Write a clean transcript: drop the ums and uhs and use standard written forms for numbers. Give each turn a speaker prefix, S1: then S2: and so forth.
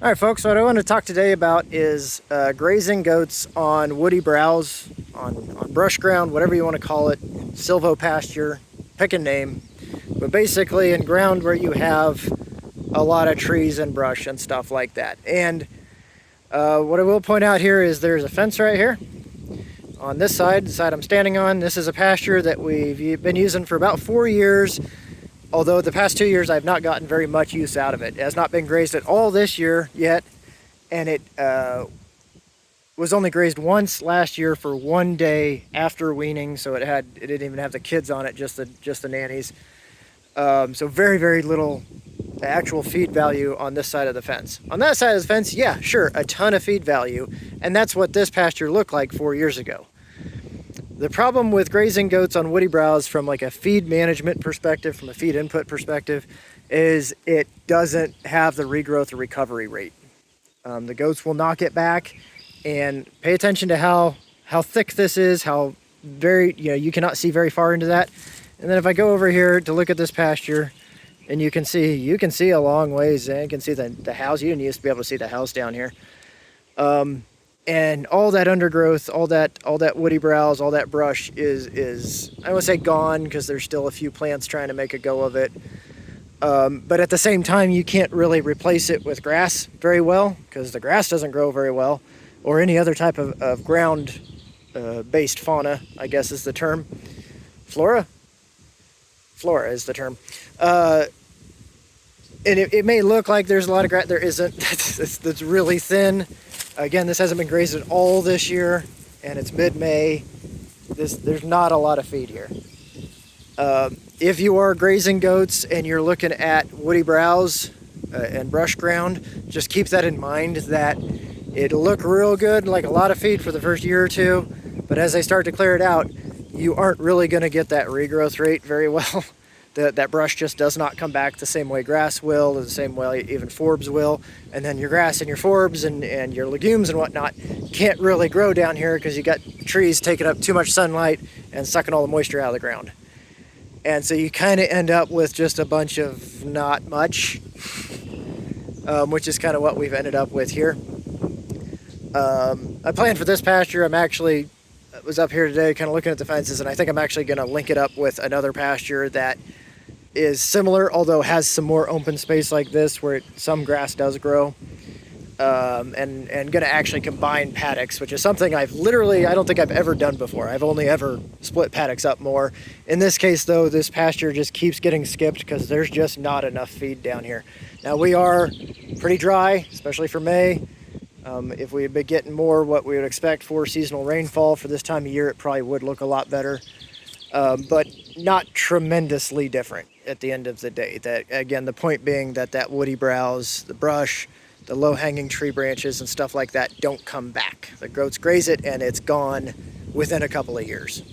S1: All right, folks, what I want to talk today about is grazing goats on woody browse, on brush ground, whatever you want to call it, silvo pasture, pick a name, but basically in ground where you have a lot of trees and brush and stuff like that. And what I will point out here is there's a fence right here on this side, the side I'm standing on. This is a pasture that we've been using for about 4 years. Although the past 2 years I've not gotten very much use out of it. It has not been grazed at all this year yet, and it was only grazed once last year for 1 day after weaning, so it didn't even have the kids on it, just the nannies. So very little actual feed value on this side of the fence. On that side of the fence, yeah, sure, a ton of feed value, and that's what this pasture looked like 4 years ago. The problem with grazing goats on woody browse from like a feed management perspective, from a feed input perspective, is it doesn't have the regrowth or recovery rate. The goats will knock it back, and pay attention to how thick this is, how you cannot see very far into that. And then if I go over here to look at this pasture, and you can see a long ways in. You can see the house. You didn't used to be able to see the house down here. And all that undergrowth, all that woody browse, all that brush is I would say gone, because there's still a few plants trying to make a go of it. But at the same time, you can't really replace it with grass very well, because the grass doesn't grow very well, or any other type of ground based fauna, I guess is the term. Flora is the term. And it may look like there's a lot of grass. There isn't. It's really thin. Again, this hasn't been grazed at all this year, and it's mid-May. There's not a lot of feed here. If you are grazing goats and you're looking at woody browse and brush ground, just keep that in mind, that it'll look real good, like a lot of feed for the first year or two, but as they start to clear it out, you aren't really going to get that regrowth rate very well. That brush just does not come back the same way grass will, or the same way even forbs will. And then your grass and your forbs and your legumes and whatnot can't really grow down here, because you got trees taking up too much sunlight and sucking all the moisture out of the ground. And so you kind of end up with just a bunch of not much, which is kind of what we've ended up with here. I planned for this pasture. I was up here today kind of looking at the fences, and I think I'm actually going to link it up with another pasture that is similar, although has some more open space like this, where some grass does grow, and going to actually combine paddocks, which is something I don't think I've ever done before. I've only ever split paddocks up more. In this case, though, this pasture just keeps getting skipped because there's just not enough feed down here. Now, we are pretty dry, especially for May. If we had been getting more what we would expect for seasonal rainfall for this time of year, it probably would look a lot better, but not tremendously different at the end of the day. That, again, the point being that woody browse, the brush, the low-hanging tree branches and stuff like that don't come back. The goats graze it and it's gone within a couple of years.